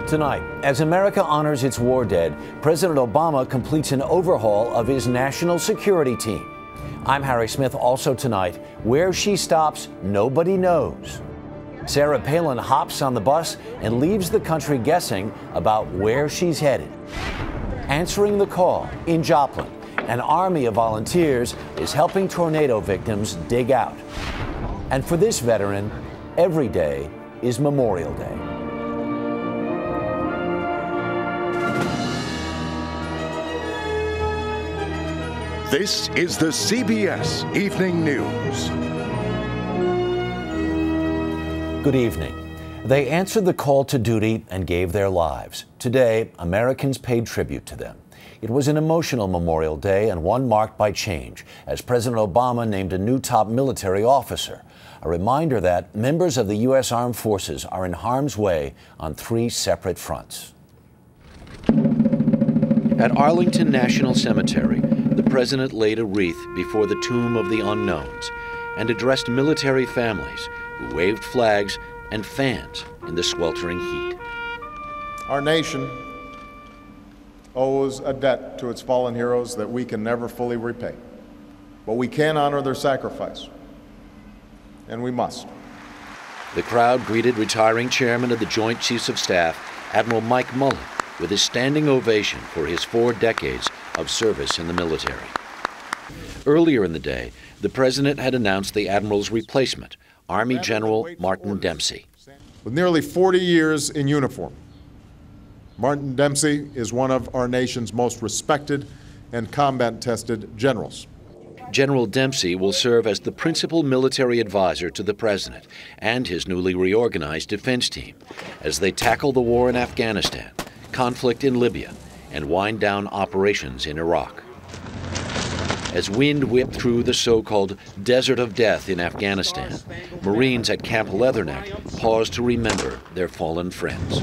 Tonight, as America honors its war dead, President Obama completes an overhaul of his national security team. I'm Harry Smith. Also tonight, where she stops, nobody knows. Sarah Palin hops on the bus and leaves the country guessing about where she's headed. Answering the call in Joplin, an army of volunteers is helping tornado victims dig out. And for this veteran, every day is Memorial Day. This is the CBS Evening News. Good evening. They answered the call to duty and gave their lives. Today, Americans paid tribute to them. It was an emotional Memorial Day and one marked by change, as President Obama named a new top military officer. A reminder that members of the U.S. Armed Forces are in harm's way on 3 separate fronts. At Arlington National Cemetery, the president laid a wreath before the tomb of the unknowns and addressed military families who waved flags and fans in the sweltering heat. Our nation owes a debt to its fallen heroes that we can never fully repay. But we can honor their sacrifice, and we must. The crowd greeted retiring Chairman of the Joint Chiefs of Staff, Admiral Mike Mullen, with a standing ovation for his 4 decades of service in the military. Earlier in the day, the president had announced the admiral's replacement, Army General Martin Dempsey. With nearly 40 years in uniform, Martin Dempsey is one of our nation's most respected and combat-tested generals. General Dempsey will serve as the principal military advisor to the president and his newly reorganized defense team as they tackle the war in Afghanistan, conflict in Libya, and wind down operations in Iraq. As wind whipped through the so-called Desert of Death in Afghanistan, Marines at Camp Leatherneck paused to remember their fallen friends.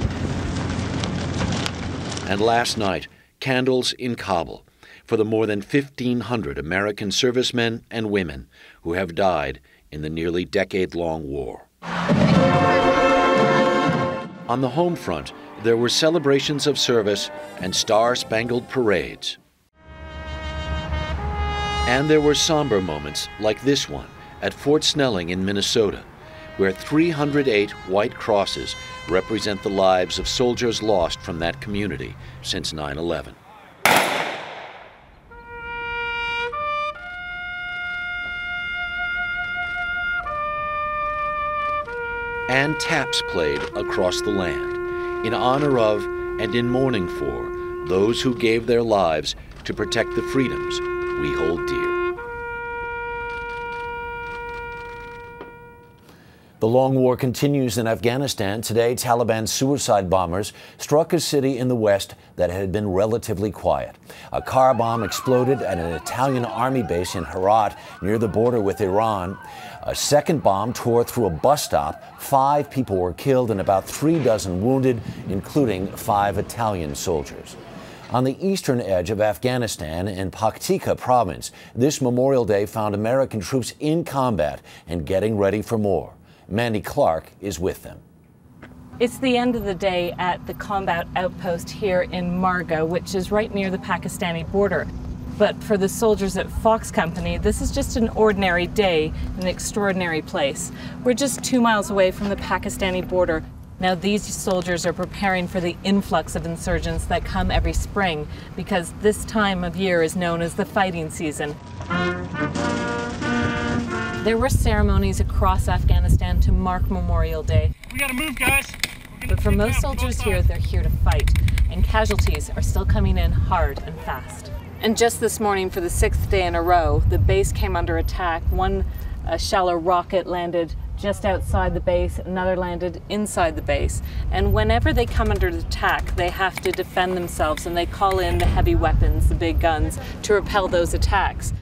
And last night, candles in Kabul for the more than 1,500 American servicemen and women who have died in the nearly decade-long war. On the home front, there were celebrations of service and star-spangled parades. And there were somber moments like this one at Fort Snelling in Minnesota, where 308 white crosses represent the lives of soldiers lost from that community since 9/11. And taps played across the land in honor of and in mourning for those who gave their lives to protect the freedoms we hold dear. The long war continues in Afghanistan. Today, Taliban suicide bombers struck a city in the west that had been relatively quiet. A car bomb exploded at an Italian army base in Herat near the border with Iran. A second bomb tore through a bus stop. 5 people were killed and about 3 dozen wounded, including 5 Italian soldiers. On the eastern edge of Afghanistan in Paktika province, this Memorial Day found American troops in combat and getting ready for more. Mandy Clark is with them. It's the end of the day at the combat outpost here in Marga, which is right near the Pakistani border. But for the soldiers at Fox Company, this is just an ordinary day, an extraordinary place. We're just 2 miles away from the Pakistani border. Now these soldiers are preparing for the influx of insurgents that come every spring, because this time of year is known as the fighting season. There were ceremonies across Afghanistan to mark Memorial Day. We gotta move, guys. But for most soldiers here, they're here to fight, and casualties are still coming in hard and fast. And just this morning, for the 6th day in a row, the base came under attack. One shallow rocket landed just outside the base, another landed inside the base. And whenever they come under attack, they have to defend themselves, and they call in the heavy weapons, the big guns, to repel those attacks.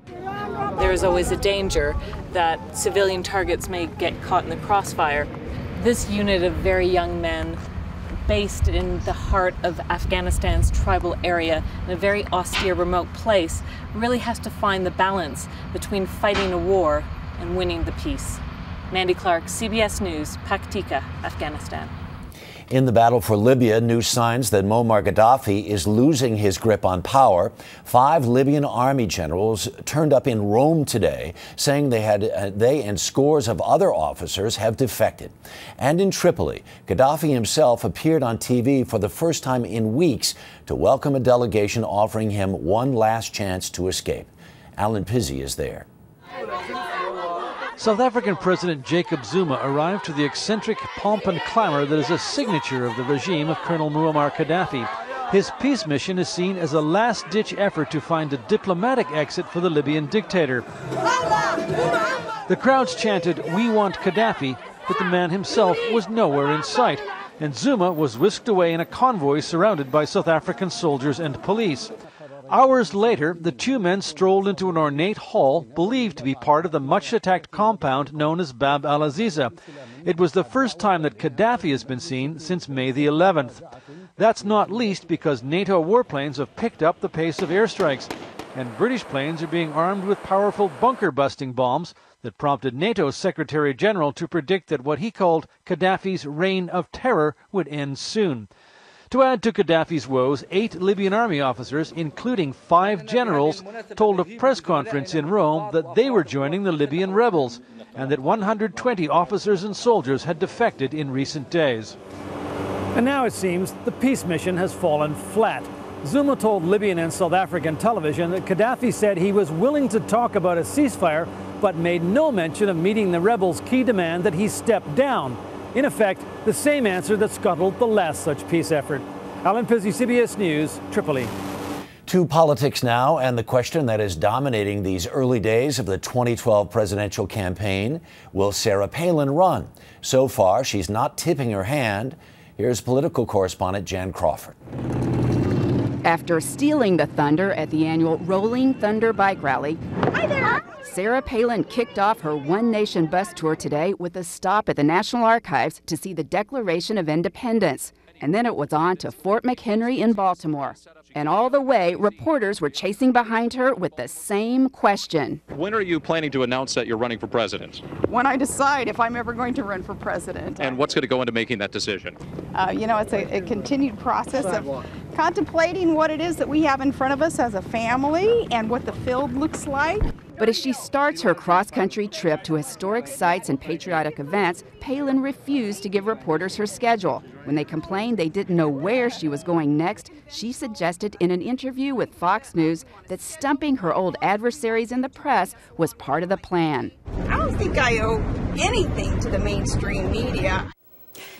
There is always a danger that civilian targets may get caught in the crossfire. This unit of very young men, based in the heart of Afghanistan's tribal area, in a very austere, remote place, really has to find the balance between fighting a war and winning the peace. Mandy Clark, CBS News, Paktika, Afghanistan. In the battle for Libya, new signs that Muammar Qaddafi is losing his grip on power. 5 Libyan army generals turned up in Rome today, saying they and scores of other officers have defected. And in Tripoli, Qaddafi himself appeared on TV for the first time in weeks to welcome a delegation offering him one last chance to escape. Alan Pizzi is there. South African President Jacob Zuma arrived to the eccentric pomp and clamor that is a signature of the regime of Colonel Muammar Qaddafi. His peace mission is seen as a last-ditch effort to find a diplomatic exit for the Libyan dictator. The crowds chanted, "We want Qaddafi," but the man himself was nowhere in sight, and Zuma was whisked away in a convoy surrounded by South African soldiers and police. Hours later, the two men strolled into an ornate hall believed to be part of the much-attacked compound known as Bab al-Aziza. It was the first time that Qaddafi has been seen since May the 11th. That's not least because NATO warplanes have picked up the pace of airstrikes, and British planes are being armed with powerful bunker-busting bombs that prompted NATO's Secretary General to predict that what he called Qaddafi's reign of terror would end soon. To add to Qaddafi's woes, 8 Libyan army officers, including 5 generals, told a press conference in Rome that they were joining the Libyan rebels and that 120 officers and soldiers had defected in recent days. And now it seems the peace mission has fallen flat. Zuma told Libyan and South African television that Qaddafi said he was willing to talk about a ceasefire, but made no mention of meeting the rebels' key demand that he step down. In effect, the same answer that scuttled the last such peace effort. Alan Pizzi, CBS News, Tripoli. To politics now, and the question that is dominating these early days of the 2012 presidential campaign: will Sarah Palin run? So far, she's not tipping her hand. Here's political correspondent Jan Crawford. After stealing the thunder at the annual Rolling Thunder bike rally, Sarah Palin kicked off her One Nation bus tour today with a stop at the National Archives to see the Declaration of Independence. And then it was on to Fort McHenry in Baltimore. And all the way, reporters were chasing behind her with the same question. When are you planning to announce that you're running for president? When I decide if I'm ever going to run for president. And what's going to go into making that decision? It's a continued process of contemplating what it is that we have in front of us as a family and what the field looks like. But as she starts her cross-country trip to historic sites and patriotic events, Palin refused to give reporters her schedule. When they complained they didn't know where she was going next, she suggested in an interview with Fox News that stumping her old adversaries in the press was part of the plan. I don't think I owe anything to the mainstream media.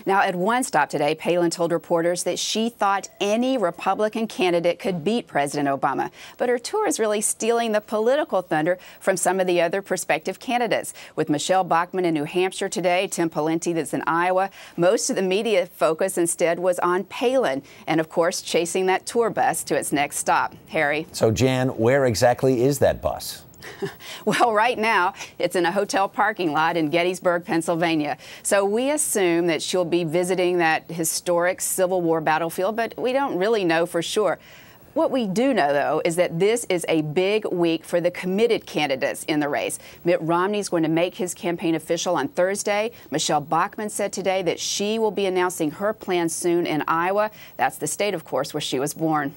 Now, at one stop today, Palin told reporters that she thought any Republican candidate could beat President Obama. But her tour is really stealing the political thunder from some of the other prospective candidates. With Michelle Bachmann in New Hampshire today, Tim Pawlenty that's in Iowa, most of the media focus instead was on Palin and, of course, chasing that tour bus to its next stop. Harry. So, Jan, where exactly is that bus? Well, right now, it's in a hotel parking lot in Gettysburg, Pennsylvania. So we assume that she'll be visiting that historic Civil War battlefield, but we don't really know for sure. What we do know, though, is that this is a big week for the committed candidates in the race. Mitt Romney is going to make his campaign official on Thursday. Michelle Bachmann said today that she will be announcing her plans soon in Iowa. That's the state, of course, where she was born.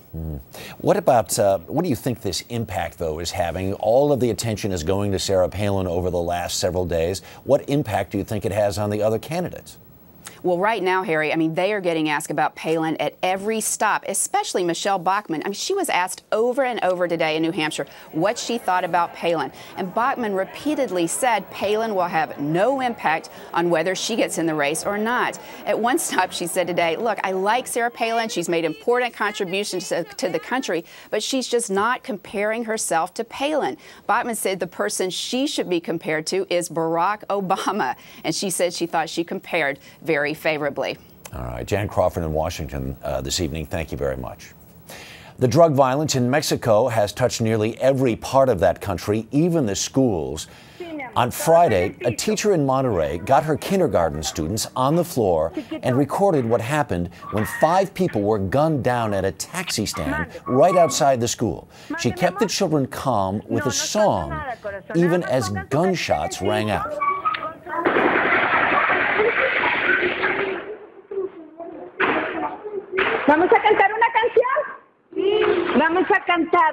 What do you think this impact, though, is having? All of the attention is going to Sarah Palin over the last several days. What impact do you think it has on the other candidates? Well, right now, Harry, they are getting asked about Palin at every stop, especially Michelle Bachmann. She was asked over and over today in New Hampshire what she thought about Palin. And Bachmann repeatedly said Palin will have no impact on whether she gets in the race or not. At one stop, she said today, look, I like Sarah Palin. She's made important contributions to the country, but she's just not comparing herself to Palin. Bachmann said the person she should be compared to is Barack Obama. And she said she thought she compared very favorably. All right, Jan Crawford in Washington this evening. Thank you very much. The drug violence in Mexico has touched nearly every part of that country, even the schools. On Friday, a teacher in Monterrey got her kindergarten students on the floor and recorded what happened when 5 people were gunned down at a taxi stand right outside the school. She kept the children calm with a song, even as gunshots rang out.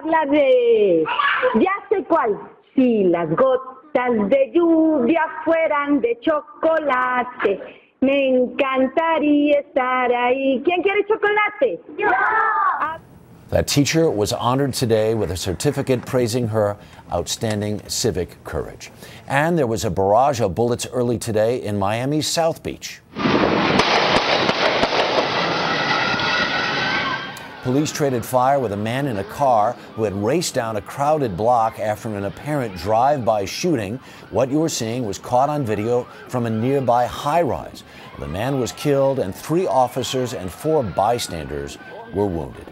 habla de, ya sé cuál, si las gotas de lluvia fueran de chocolate, me encantaría estar ahí. ¿Quién quiere chocolate? ¡Yo! That teacher was honored today with a certificate praising her outstanding civic courage. And there was a barrage of bullets early today in Miami's South Beach. Police traded fire with a man in a car who had raced down a crowded block after an apparent drive-by shooting. What you were seeing was caught on video from a nearby high-rise. The man was killed and 3 officers and 4 bystanders were wounded.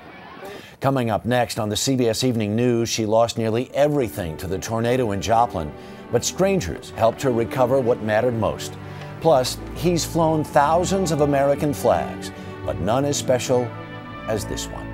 Coming up next on the CBS Evening News, she lost nearly everything to the tornado in Joplin, but strangers helped her recover what mattered most. Plus, he's flown thousands of American flags, but none as special as this one.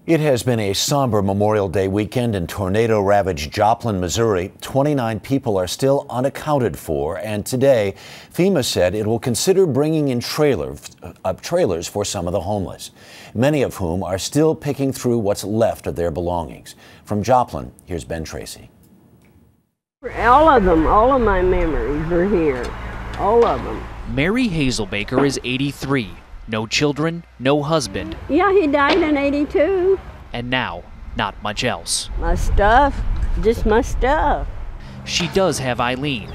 It has been a somber Memorial Day weekend in tornado-ravaged Joplin, Missouri. 29 people are still unaccounted for, and today, FEMA said it will consider bringing in trailers for some of the homeless, many of whom are still picking through what's left of their belongings. From Joplin, here's Ben Tracy. All of them, all of my memories are here, all of them. Mary Hazelbaker is 83. No children, no husband. Yeah, he died in 82. And now, not much else. My stuff, just my stuff. She does have Eileen.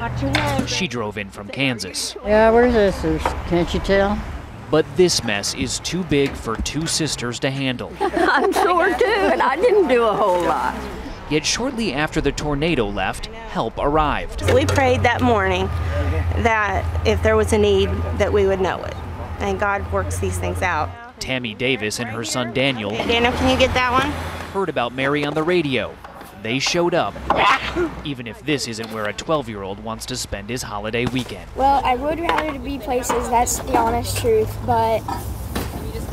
She drove in from Kansas. Yeah, we're sisters, can't you tell? But this mess is too big for 2 sisters to handle. I'm sore too, and I didn't do a whole lot. Yet shortly after the tornado left, help arrived. We prayed that morning that if there was a need, that we would know it. And God works these things out. Tammy Davis and her son Daniel. Daniel, can you get that one? Heard about Mary on the radio. They showed up, even if this isn't where a 12-year-old wants to spend his holiday weekend. Well, I would rather to be places, that's the honest truth, but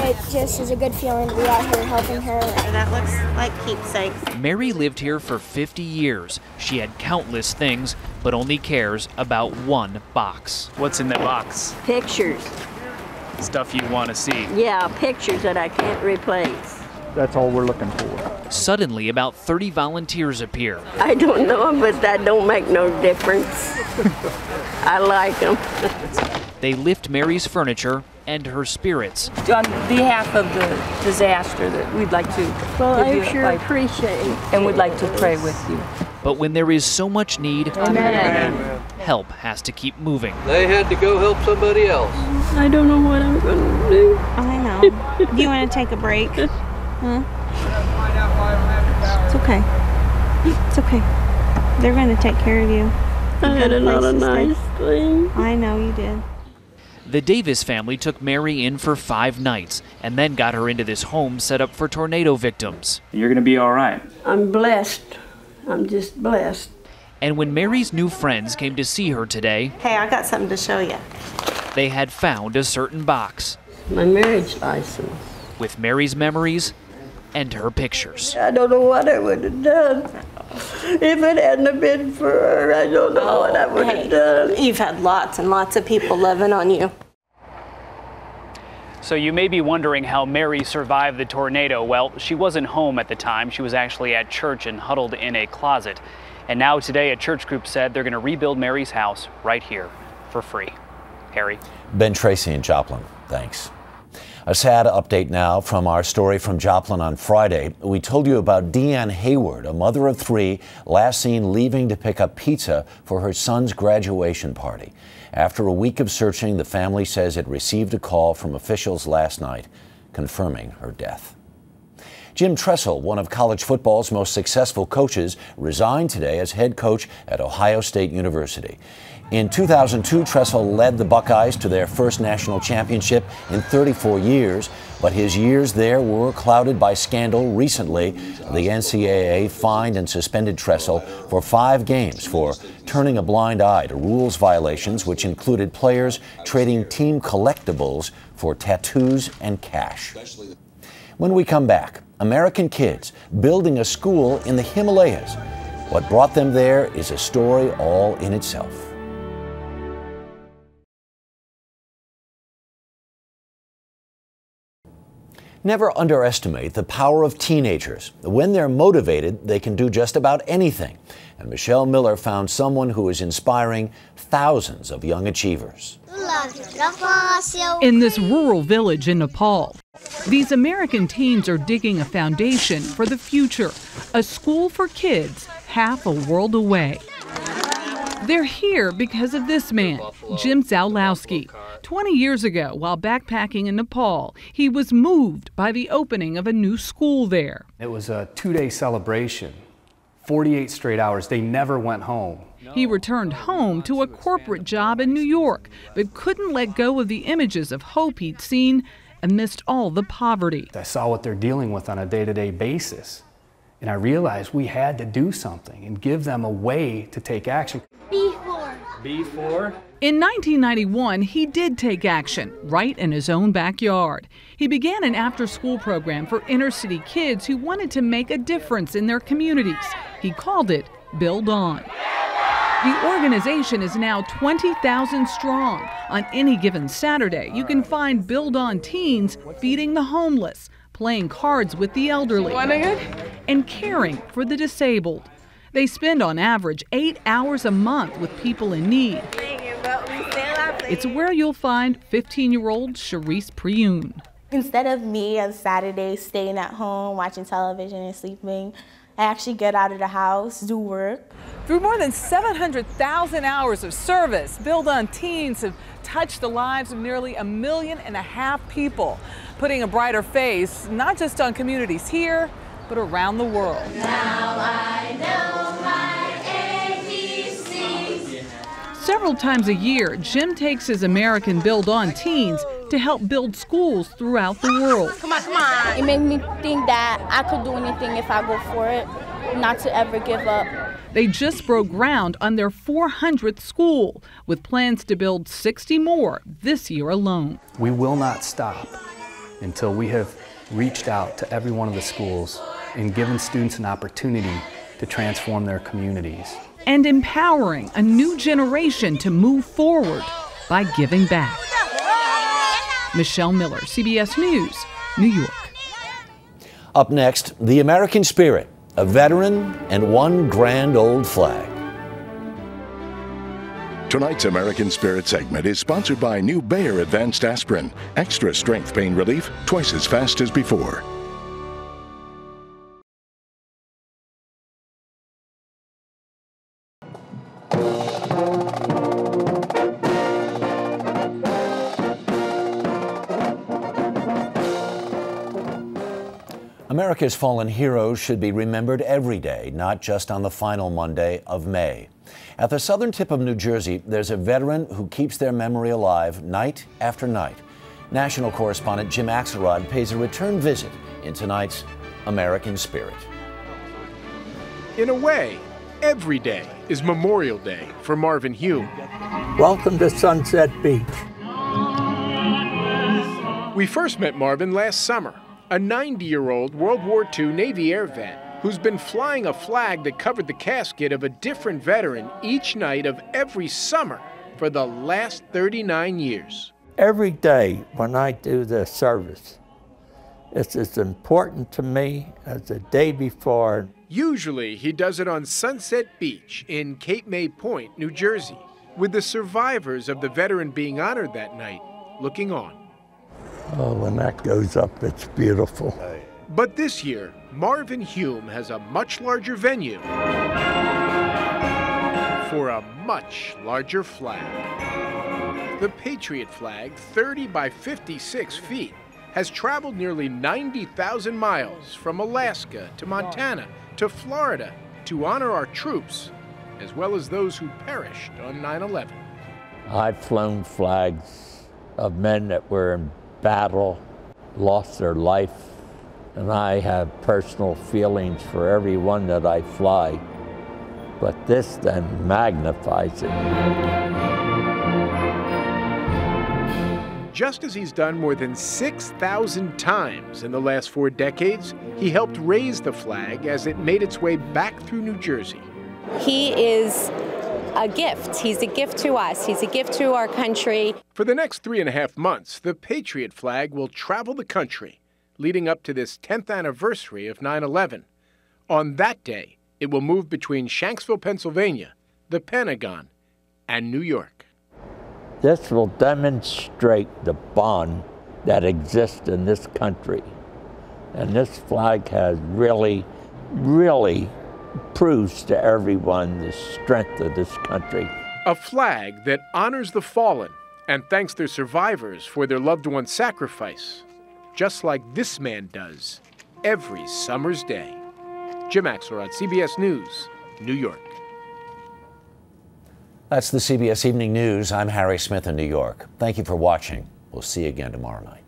it just is a good feeling to be out here helping her. That looks like keepsakes. Mary lived here for 50 years. She had countless things, but only cares about one box. What's in that box? Pictures. Stuff you want to see. Yeah, pictures that I can't replace. That's all we're looking for. Suddenly, about 30 volunteers appear. I don't know them, but that don't make no difference. I like them. They lift Mary's furniture and her spirits. On behalf of the disaster, that we'd like to appreciate and would like to pray with you. But when there is so much need, Amen. Help has to keep moving. They had to go help somebody else. I don't know what I'm going to do. I know. Do you want to take a break? Huh? It's okay. It's okay. They're going to take care of you. I had another nice thing. I know you did. The Davis family took Mary in for 5 nights and then got her into this home set up for tornado victims. You're going to be all right. I'm blessed. I'm just blessed. And when Mary's new friends came to see her today, hey, I got something to show you. They had found a certain box. My marriage license. With Mary's memories and her pictures. I don't know what I would have done. If it hadn't have been for her, I don't know what I would have done. You've had lots and lots of people loving on you. So you may be wondering how Mary survived the tornado. Well, she wasn't home at the time. She was actually at church and huddled in a closet. And now today a church group said they're going to rebuild Mary's house right here for free. Harry. Ben Tracy in Joplin. Thanks. A sad update now from our story from Joplin on Friday. We told you about Deanne Hayward, a mother of 3, last seen leaving to pick up pizza for her son's graduation party. After a week of searching, the family says it received a call from officials last night confirming her death. Jim Tressel, one of college football's most successful coaches, resigned today as head coach at Ohio State University. In 2002, Tressel led the Buckeyes to their first national championship in 34 years, but his years there were clouded by scandal. Recently, the NCAA fined and suspended Tressel for 5 games for turning a blind eye to rules violations, which included players trading team collectibles for tattoos and cash. When we come back, American kids building a school in the Himalayas. What brought them there is a story all in itself. Never underestimate the power of teenagers. When they're motivated, they can do just about anything. And Michelle Miller found someone who is inspiring thousands of young achievers. In this rural village in Nepal, these American teens are digging a foundation for the future, a school for kids half a world away. They're here because of this man, Jim Ziolowski. 20 years ago, while backpacking in Nepal, he was moved by the opening of a new school there. It was a 2-day celebration, 48 straight hours. They never went home. He returned home to a corporate job in New York, but couldn't let go of the images of hope he'd seen amidst all the poverty. I saw what they're dealing with on a day-to-day basis, and I realized we had to do something and give them a way to take action. B4. In 1991, he did take action right in his own backyard. He began an after-school program for inner-city kids who wanted to make a difference in their communities. He called it Build On. The organization is now 20,000 strong. On any given Saturday, you can find Build On teens feeding the homeless, playing cards with the elderly, and caring for the disabled. They spend on average 8 hours a month with people in need. It's where you'll find 15-year-old Charisse Prioun. Instead of me on Saturday staying at home, watching television and sleeping, I actually get out of the house, do work. Through more than 700,000 hours of service, Build On teens have touched the lives of nearly 1.5 million people, putting a brighter face not just on communities here, but around the world. Now I know my ABCs. Several times a year, Jim takes his American Build On teens to help build schools throughout the world. Come on, come on. It made me think that I could do anything if I go for it, not to ever give up. They just broke ground on their 400th school, with plans to build 60 more this year alone. We will not stop until we have reached out to every one of the schools and given students an opportunity to transform their communities. And empowering a new generation to move forward by giving back. Michelle Miller, CBS News, New York. Up next, the American spirit, a veteran and one grand old flag. Tonight's American Spirit segment is sponsored by new Bayer Advanced Aspirin. Extra strength pain relief, twice as fast as before. America's fallen heroes should be remembered every day, not just on the final Monday of May. At the southern tip of New Jersey, there's a veteran who keeps their memory alive night after night. National correspondent Jim Axelrod pays a return visit in tonight's American Spirit. In a way, every day is Memorial Day for Marvin Hume. Welcome to Sunset Beach. We first met Marvin last summer, a 90-year-old World War II Navy air vet who's been flying a flag that covered the casket of a different veteran each night of every summer for the last 39 years. Every day when I do this service, it's as important to me as the day before. Usually he does it on Sunset Beach in Cape May Point, New Jersey, with the survivors of the veteran being honored that night looking on. Oh, when that goes up, it's beautiful. But this year, Marvin Hume has a much larger venue for a much larger flag. The Patriot flag, 30 by 56 feet, has traveled nearly 90,000 miles from Alaska to Montana to Florida to honor our troops, as well as those who perished on 9/11. I've flown flags of men that were in battle, lost their life, and I have personal feelings for every one that I fly, but this then magnifies it. just as he's done more than 6,000 times in the last 4 decades, he helped raise the flag as it made its way back through New Jersey. He is a gift. He's a gift to us. He's a gift to our country. For the next 3.5 months, the Patriot flag will travel the country, leading up to this 10th anniversary of 9/11. On that day, it will move between Shanksville, Pennsylvania, the Pentagon, and New York. This will demonstrate the bond that exists in this country. And this flag has really proves to everyone the strength of this country. A flag that honors the fallen and thanks their survivors for their loved ones' sacrifice, just like this man does every summer's day. Jim Axelrod, CBS News, New York. That's the CBS Evening News. I'm Harry Smith in New York. Thank you for watching. We'll see you again tomorrow night.